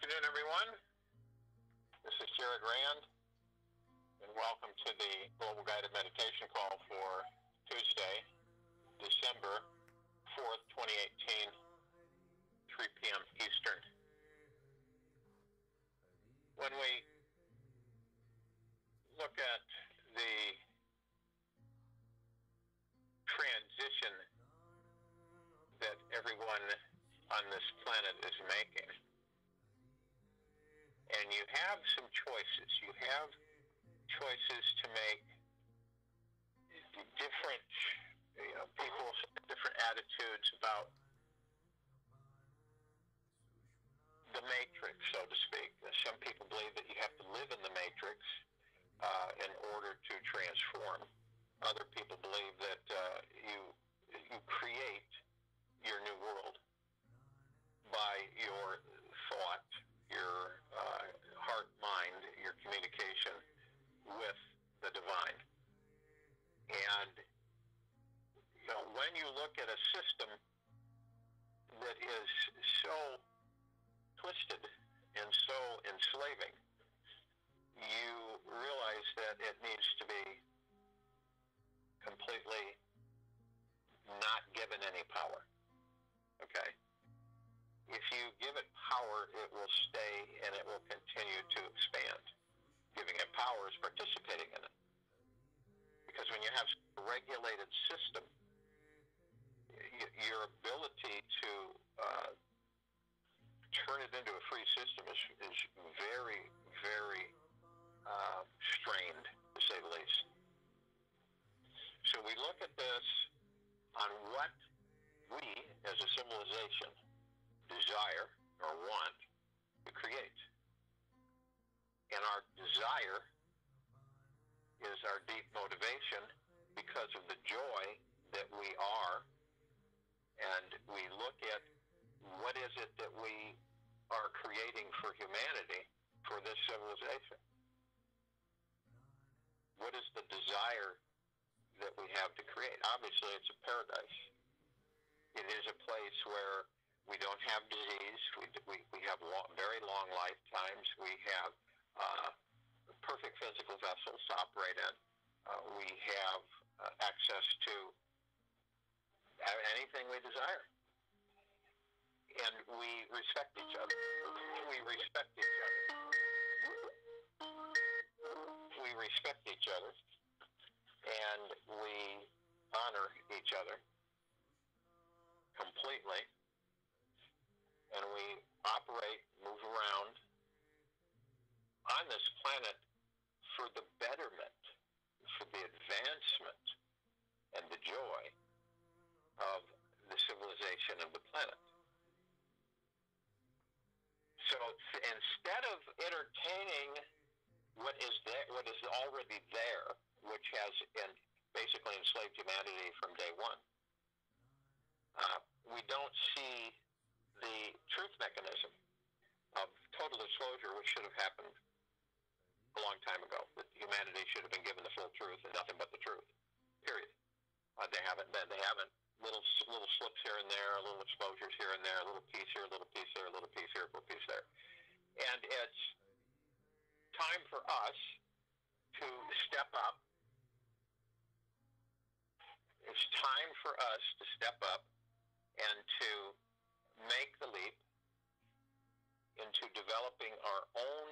afternoon, everyone. This is Jared Rand, and welcome to the Global Guided Meditation Call for Tuesday, December 4th, 2018, 3 p.m. Eastern. When we look at the transition that everyone on this planet is making, and you have some choices. You have choices to make. Different, people have different attitudes about the matrix, so to speak. Some people believe that you have to live in the matrix in order to transform. Other people believe that you create your new world by your thought, your heart, mind, your communication with the divine. And when you look at a system that is so twisted and so enslaving, you realize that it needs to be completely not given any power. Okay? If you give it power, it will stay and it will continue to expand. Giving it power is participating in it. Because when you have a regulated system, your ability to turn it into a free system is very, very strained, to say the least. So we look at this on what we, as a civilization, desire or want to create. And our desire is our deep motivation because of the joy that we are, and we look at what is it that we are creating for humanity, for this civilization. What is the desire that we have to create? Obviously, it's a paradise. It is a place where we don't have disease. We have very long lifetimes. We have perfect physical vessels to operate in. We have access to anything we desire. And we respect each other. We respect each other. We respect each other. And we honor each other completely. And we operate, move around on this planet for the betterment, for the advancement and the joy of the civilization of the planet. So instead of entertaining what is already there, which has basically enslaved humanity from day one, we don't see the truth mechanism of total disclosure, which should have happened a long time ago. That humanity should have been given the full truth and nothing but the truth. Period. They haven't been. They haven't. Little slips here and there, little exposures here and there, a little piece here, a little piece there, a little piece here, a little piece there. And it's time for us to step up. It's time for us to step up and to make the leap into developing our own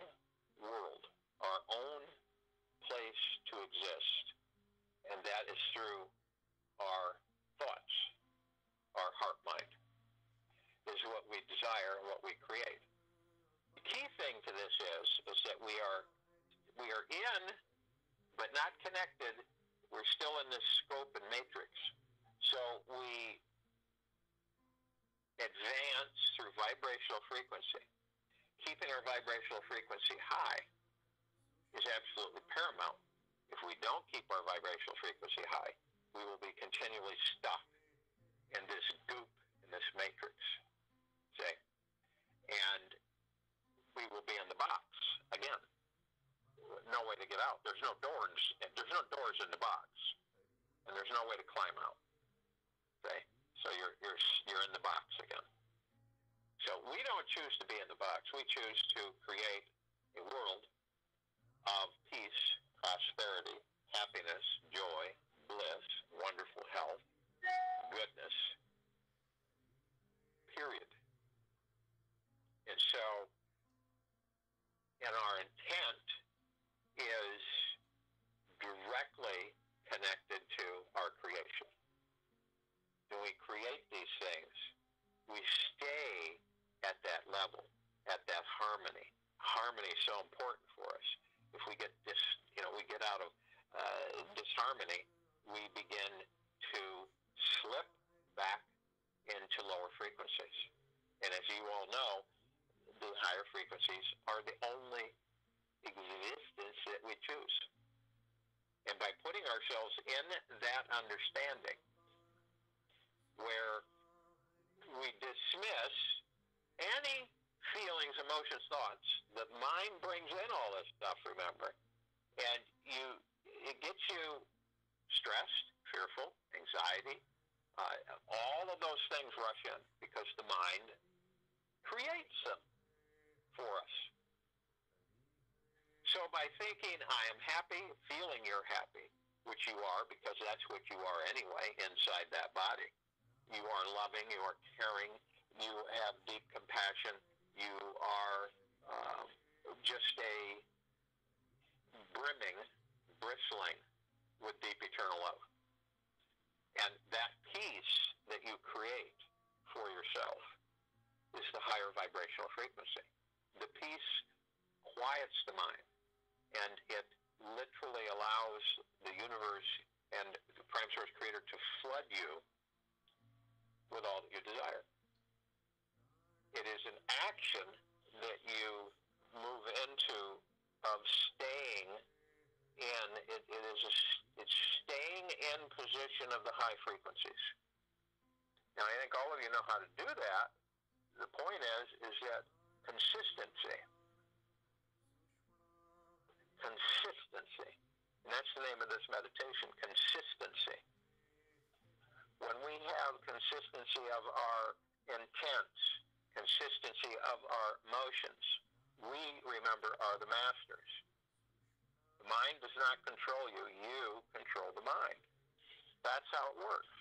world, our own place to exist. And that is through our thoughts, our heart mind, is what we desire and what we create. The key thing to this is that we are in, but not connected. We're still in this scope and matrix. So we advance through vibrational frequency. Keeping our vibrational frequency high is absolutely paramount. If we don't keep our vibrational frequency high, we will be continually stuck in this goop, in this matrix, see? And we will be in the box again. No way to get out. There's no doors. There's no doors in the box, and there's no way to climb out. See? So you're in the box again. So we don't choose to be in the box. We choose to create a world of peace, prosperity, happiness, joy, bliss, wonderful health, goodness, period. And so, and our intent is directly connected to our creation. When we create these things, we stay at that level, at that harmony. Harmony is so important for us. If we get this, we get out of disharmony, we begin to slip back into lower frequencies. And as you all know, the higher frequencies are the only existence that we choose. And by putting ourselves in that understanding, where we dismiss any feelings, emotions, thoughts, the mind brings in all this stuff, remember, and it gets you stressed, fearful, anxiety, all of those things rush in because the mind creates them for us. So by thinking, I am happy, feeling you're happy, which you are because that's what you are anyway inside that body. You are loving, you are caring, you have deep compassion, you are just a brimming, bristling with deep eternal love. And that peace that you create for yourself is the higher vibrational frequency. The peace quiets the mind, and it literally allows the universe and the Prime Source Creator to flood you with all that you desire. It is an action that you move into of staying in. It's staying in position of the high frequencies. Now, I think all of you know how to do that. The point is that consistency. Consistency. And that's the name of this meditation, consistency. When we have consistency of our intents, consistency of our emotions, we, remember, are the masters. The mind does not control you. You control the mind. That's how it works.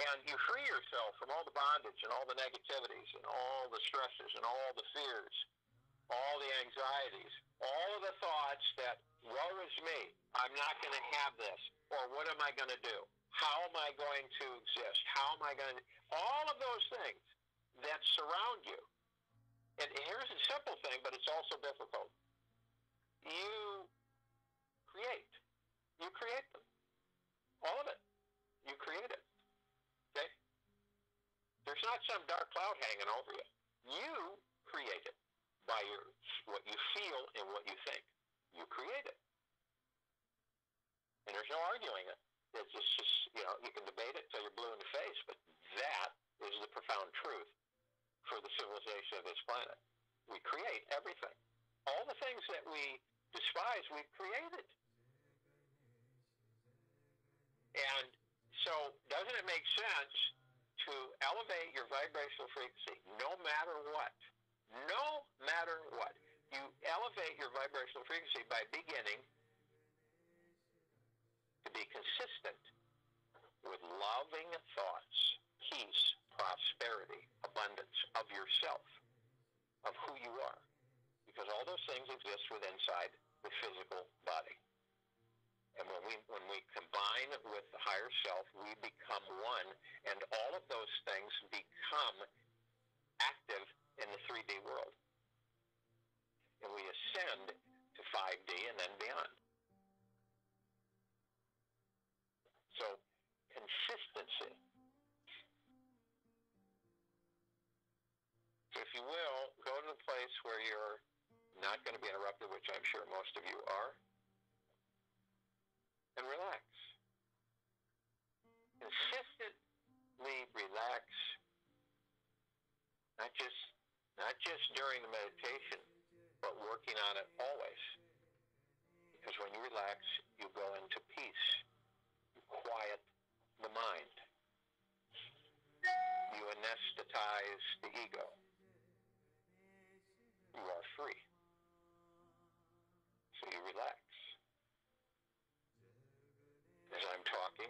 And you free yourself from all the bondage and all the negativities and all the stresses and all the fears, all the anxieties, all of the thoughts that, woe is me, I'm not going to have this, or what am I going to do? How am I going to exist? How am I going to... All of those things that surround you. And here's a simple thing, but it's also difficult. You create. You create them. All of it. You create it. Okay? There's not some dark cloud hanging over you. You create it by what you feel and what you think. You create it. And there's no arguing it. It's just, you can debate it till you're blue in the face, but that is the profound truth for the civilization of this planet. We create everything. All the things that we despise, we've created. And so doesn't it make sense to elevate your vibrational frequency no matter what? No matter what. You elevate your vibrational frequency by beginning to be consistent with loving thoughts, peace, prosperity, abundance of yourself, of who you are. Because all those things exist within inside the physical body. And when we combine with the higher self, we become one, and all of those things become active in the 3D world. And we ascend to 5D and then beyond. So, consistency. So if you will, go to the place where you're not going to be interrupted, which I'm sure most of you are, and relax. Consistently relax, not just during the meditation, but working on it always. Because when you relax, you go into peace. You quiet the mind. You anesthetize the ego. You are free. So you relax. As I'm talking,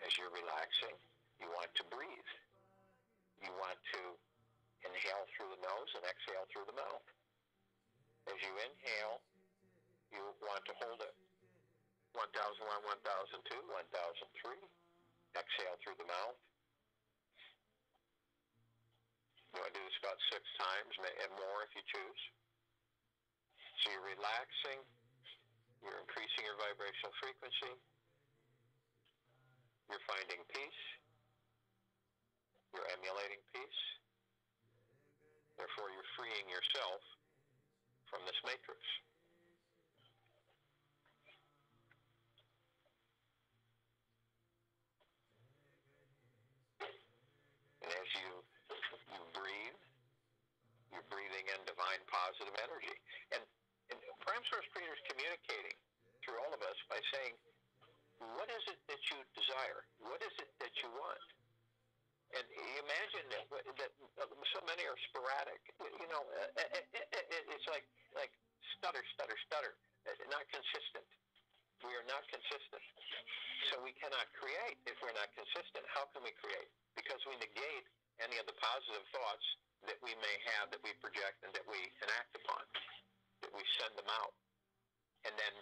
as you're relaxing, you want to breathe. You want to inhale through the nose and exhale through the mouth. As you inhale, you want to hold it 1001, 1002, 1003. Exhale through the mouth. You want to do this about 6 times and more if you choose. So you're relaxing. You're increasing your vibrational frequency. You're finding peace. You're emulating peace. Therefore, you're freeing yourself from this matrix. And as you breathe, you're breathing in divine positive energy. And Prime Source Creator is communicating through all of us by saying, what is it that you desire? What is it that you want? And imagine that so many are sporadic. You know, it's like stutter, stutter, stutter. Not consistent. We are not consistent. So we cannot create if we're not consistent. How can we create? Because we negate any of the positive thoughts that we may have, that we project, and that we enact upon, that we send them out, and then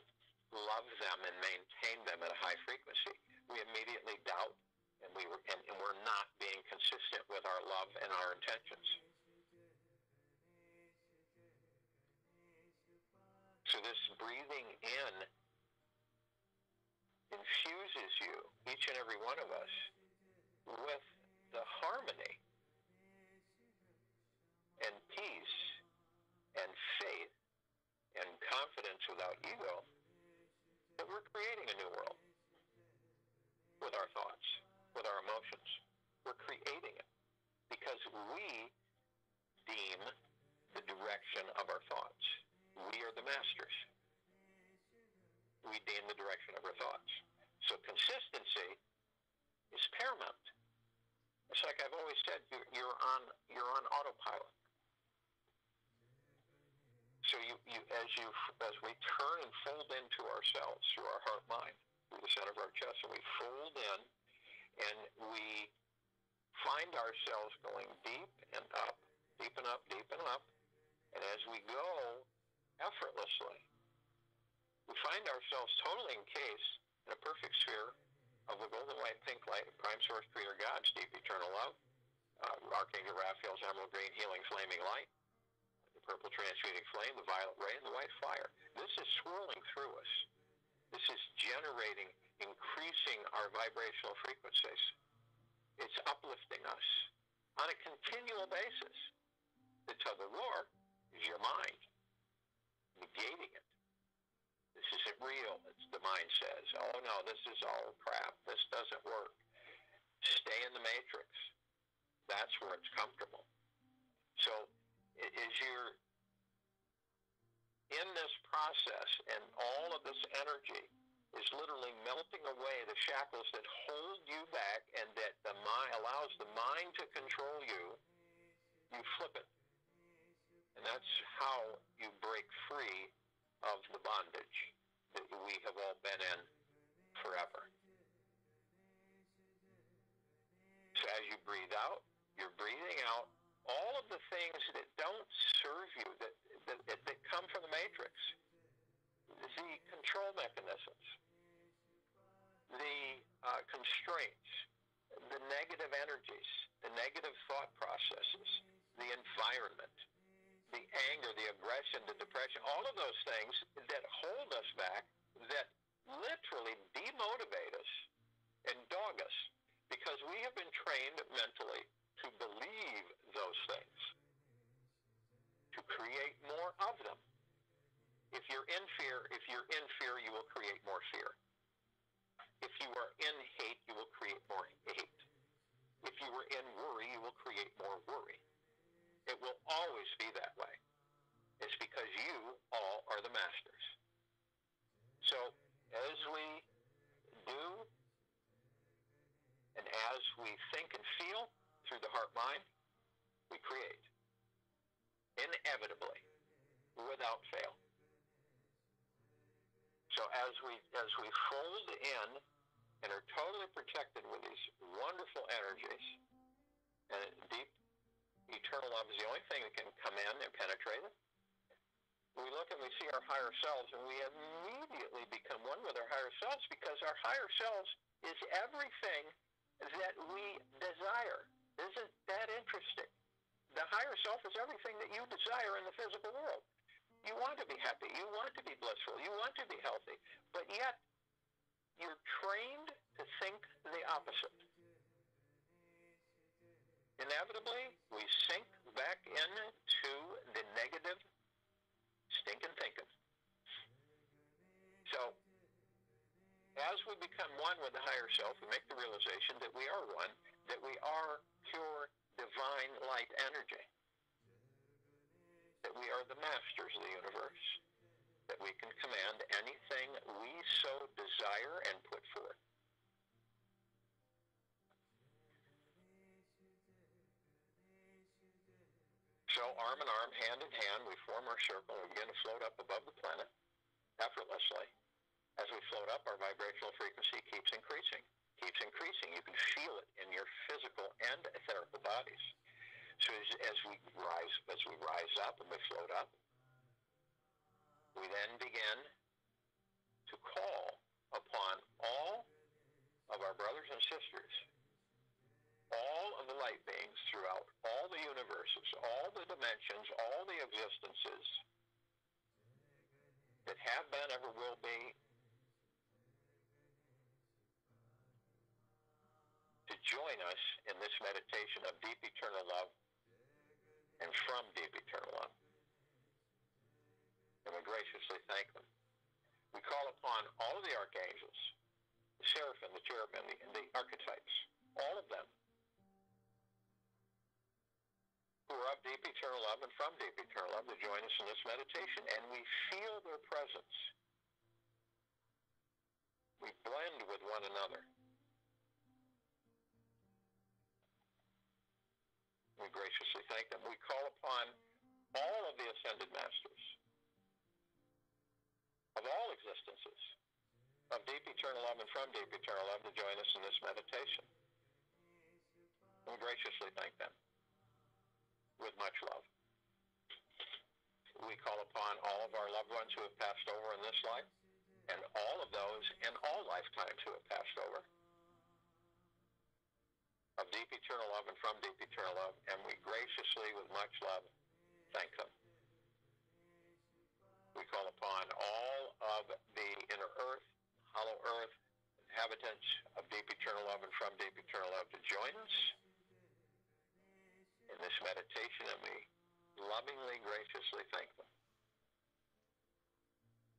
love them and maintain them at a high frequency. We immediately doubt, and we're not being consistent with our love and our intentions. So this breathing in infuses you, each and every one of us, with the harmony and peace and faith and confidence without ego that we're creating a new world with our thoughts, with our emotions. We're creating it because we deem the direction of our thoughts. We are the masters. We deem the direction of our thoughts. So consistency is paramount. It's like I've always said, you're on autopilot. So as we turn and fold into ourselves through our heart mind, through the center of our chest, and we fold in, and we find ourselves going deep and up, deep and up, deep and up, and as we go effortlessly, we find ourselves totally encased in a perfect sphere of the golden white pink light of Prime Source Creator God's deep eternal love, Archangel Raphael's emerald green healing flaming light, the purple transmuting flame, the violet ray, and the white fire. This is swirling through us. This is generating, increasing our vibrational frequencies. It's uplifting us on a continual basis. The tug of war is your mind, negating it. This isn't real. The mind says, oh no, this is all crap. This doesn't work. Stay in the matrix. That's where it's comfortable. So as you're in this process and all of this energy is literally melting away the shackles that hold you back and that allows the mind to control you, you flip it. And that's how you break free of the bondage that we have all been in forever. So as you breathe out, you're breathing out all of the things that don't serve you, that come from the matrix. The control mechanisms, the constraints, the negative energies, the negative thought processes, the environment, the anger, the aggression, the depression, all of those things that hold us back, that literally demotivate us and dog us, because we have been trained mentally to believe those things, to create more of them. If you're in fear, you will create more fear. If you are in hate, you will create more hate. If you are in worry, you will create more worry. It will always be that way. It's because you all are the masters. So as we do, and as we think and feel through the heart-mind, we create. Inevitably, without fail. So as we fold in and are totally protected with these wonderful energies, and deep eternal love is the only thing that can come in and penetrate it, we look and we see our higher selves, and we immediately become one with our higher selves, because our higher selves is everything that we desire. Isn't that interesting? The higher self is everything that you desire in the physical world. You want to be happy. You want to be blissful. You want to be healthy. But yet, you're trained to think the opposite. Inevitably, we sink back into the negative stinking thinking. So, as we become one with the higher self, we make the realization that we are one, that we are pure divine light energy, that we are the masters of the universe, that we can command anything we so desire and put forth. So arm in arm, hand in hand, we form our circle and we begin to float up above the planet effortlessly. As we float up, our vibrational frequency keeps increasing. Keeps increasing. You can feel it in your physical and etherical bodies. So as we rise up and we float up, we then begin to call upon all of our brothers and sisters, all of the light beings throughout all the universes, all the dimensions, all the existences that have been, ever will be, to join us in this meditation of deep eternal love and from deep eternal love. And we graciously thank them. We call upon all of the archangels, the seraphim, the cherubim, and the archetypes, all of them, who are of deep eternal love and from deep eternal love, to join us in this meditation. And we feel their presence. We blend with one another. We graciously thank them. We call upon all of the ascended masters of all existences, of deep eternal love and from deep eternal love, to join us in this meditation. We graciously thank them with much love. We call upon all of our loved ones who have passed over in this life, and all of those in all lifetimes who have passed over, of deep eternal love and from deep eternal love, and we graciously, with much love, thank them. We call upon all of the inner earth, hollow earth, inhabitants of deep eternal love and from deep eternal love, to join us in this meditation, and we lovingly, graciously thank them.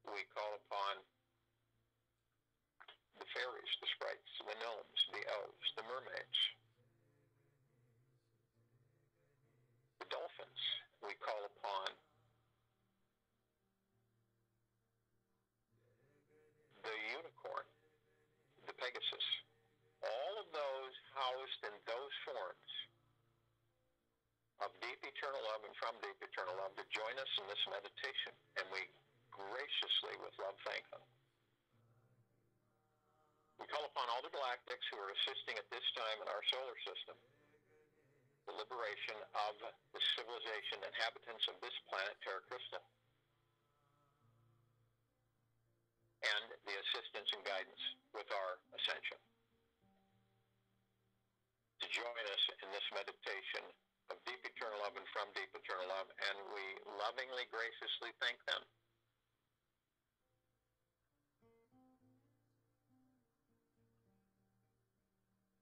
We call upon the fairies, the sprites, the gnomes, the elves, the mermaids, the dolphins. We call upon the unicorn, the Pegasus, all of those housed in those forms of deep eternal love and from deep eternal love, to join us in this meditation, and we graciously, with love, thank them. We call upon all the galactics who are assisting at this time in our solar system, the liberation of the civilization inhabitants of this planet, Terra Crystal, and the assistance and guidance with our ascension, to join us in this meditation of deep eternal love and from deep eternal love, and we lovingly, graciously thank them.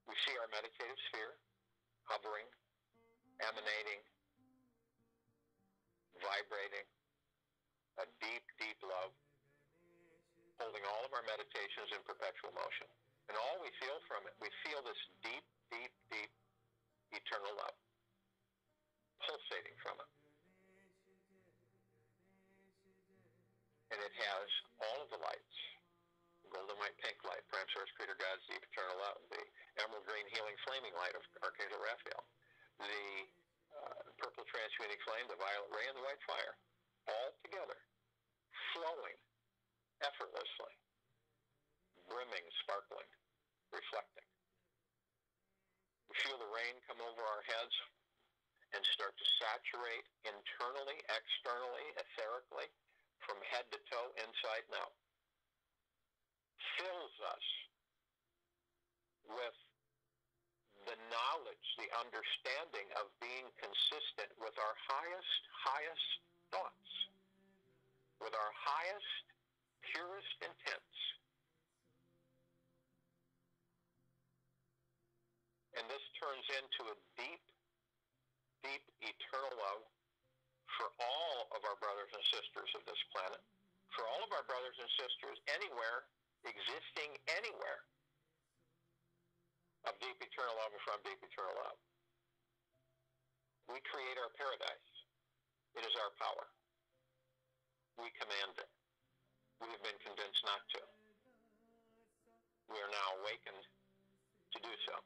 We see our meditative sphere hovering, emanating, vibrating, a deep, deep love, holding all of our meditations in perpetual motion. And all we feel from it, we feel this deep, deep, deep eternal love pulsating from it. And it has all of the lights: golden white, pink light, prime source, creator God's deep eternal love, the emerald green healing flaming light of Archangel Raphael, the purple transmuting flame, the violet ray, and the white fire, all together, flowing effortlessly, brimming, sparkling, reflecting. We feel the rain come over our heads and start to saturate internally, externally, etherically, from head to toe, inside and out. Fills us with the knowledge, the understanding of being consistent with our highest thoughts, with our highest, purest intents. And this turns into a deep, deep, eternal love for all of our brothers and sisters of this planet, for all of our brothers and sisters anywhere, existing anywhere, of deep eternal love and from deep eternal love. We create our paradise. It is our power. We command it. We have been convinced not to. We are now awakened to do so.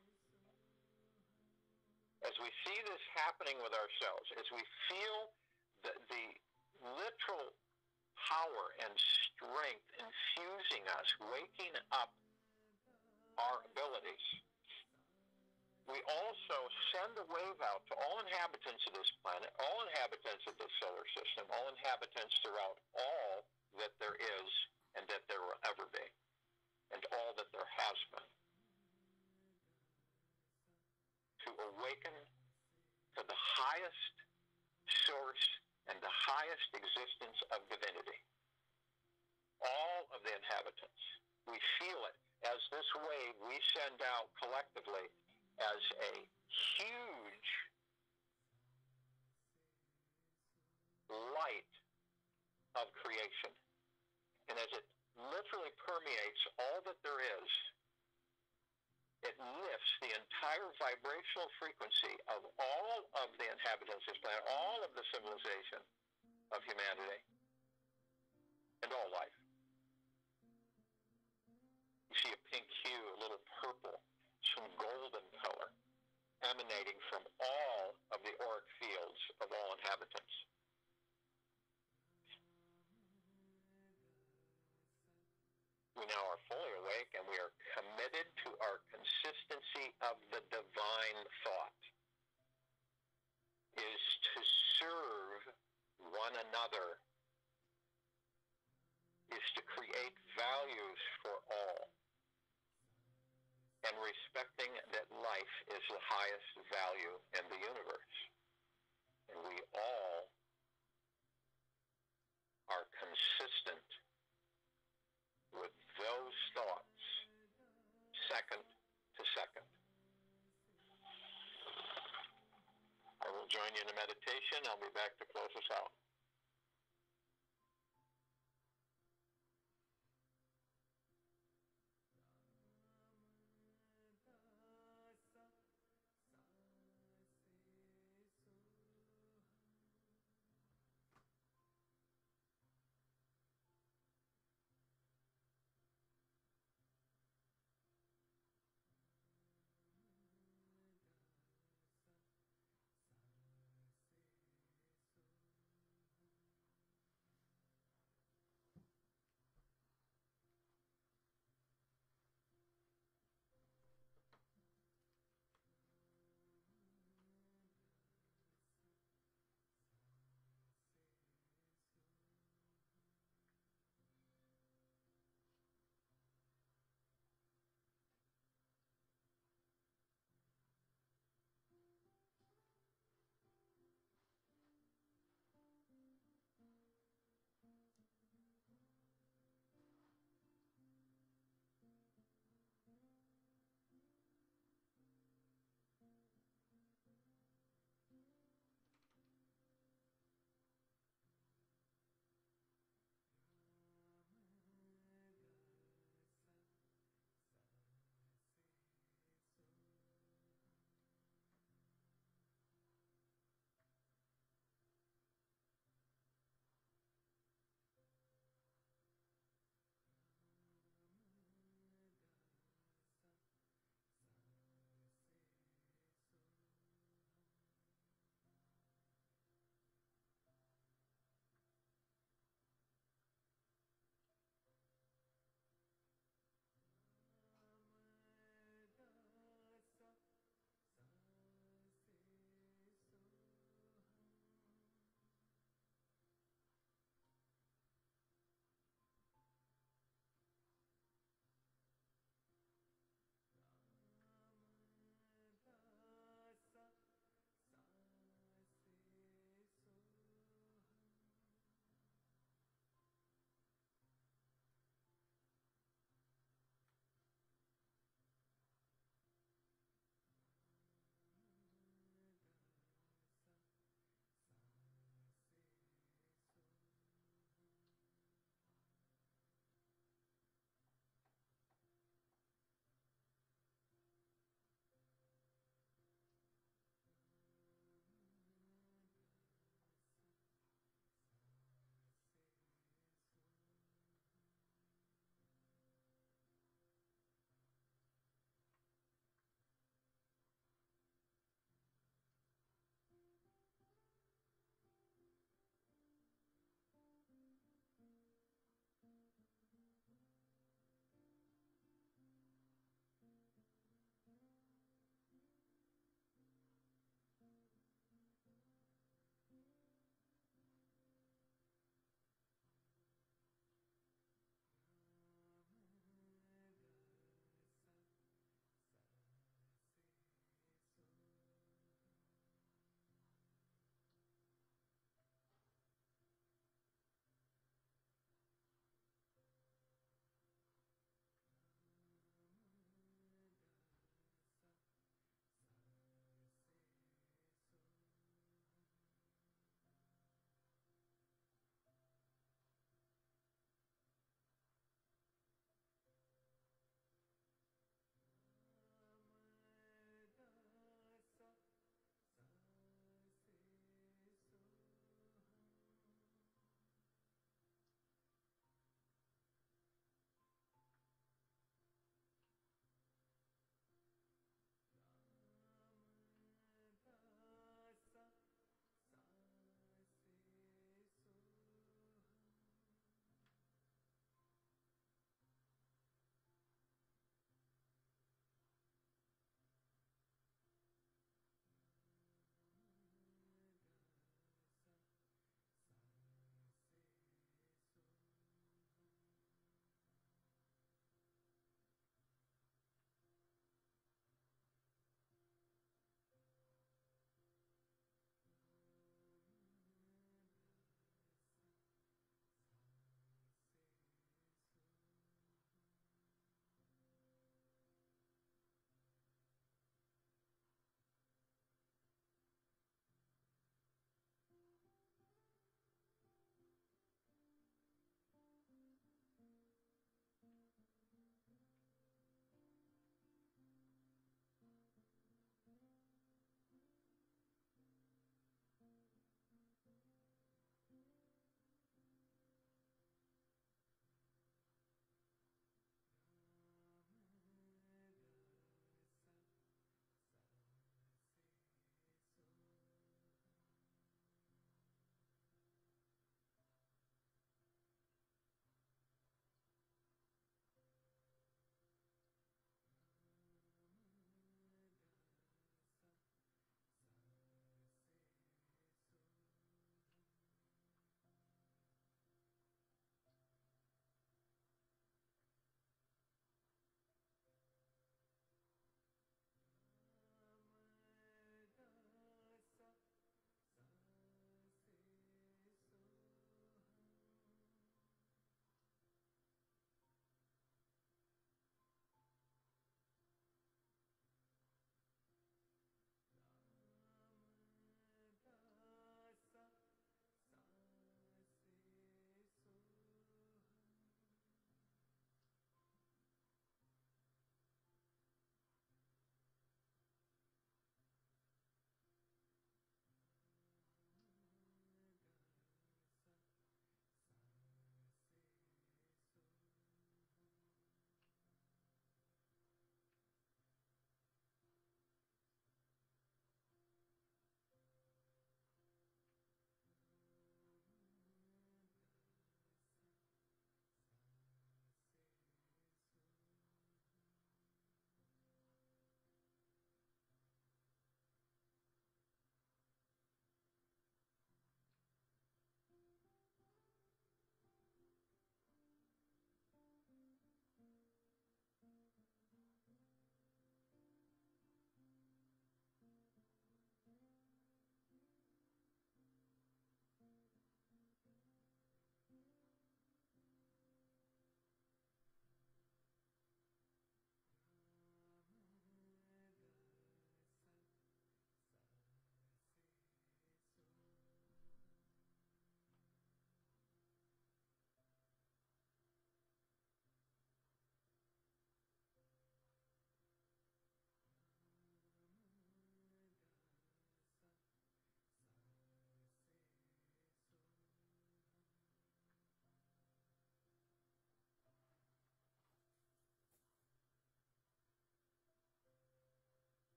As we see this happening with ourselves, as we feel the literal power and strength infusing us, waking up our abilities, we also send a wave out to all inhabitants of this planet, all inhabitants of this solar system, all inhabitants throughout all that there is and that there will ever be, and all that there has been, to awaken to the highest source and the highest existence of divinity. All of the inhabitants, we feel it as this wave we send out collectively as a huge light of creation. And as it literally permeates all that there is, it lifts the entire vibrational frequency of all of the inhabitants of this planet, all of the civilization of humanity, and all life. You see a pink hue, a little purple, some golden color emanating from all of the auric fields of all inhabitants. We now are fully awake and we are committed to our consistency of the divine thought, is to serve one another, is to create values for all, and respecting that life is the highest value in the universe. And we all are consistent with those thoughts, second to second. I will join you in a meditation. I'll be back to close us out.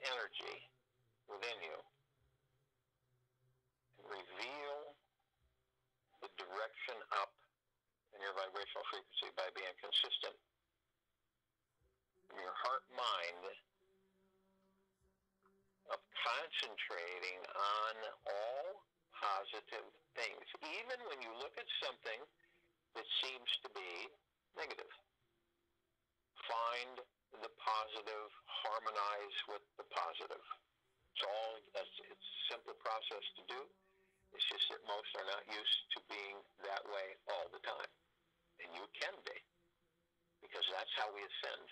energy within you and reveal the direction up in your vibrational frequency by being consistent in your heart mind of concentrating on all positive things, even when you look at something that seems to be negative. Find the positive, harmonize with the positive. It's a simple process to do. It's just that most are not used to being that way all the time. And you can be, because that's how we ascend.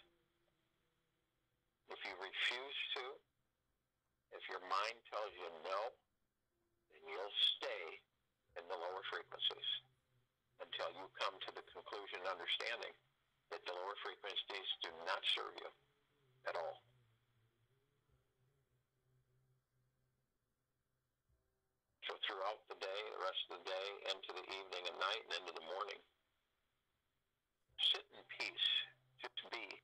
If you refuse to, if your mind tells you no, then you'll stay in the lower frequencies until you come to the conclusion and understanding that the lower frequencies do not serve you at all. So throughout the day, the rest of the day, into the evening and night, and into the morning, sit in peace. Just be.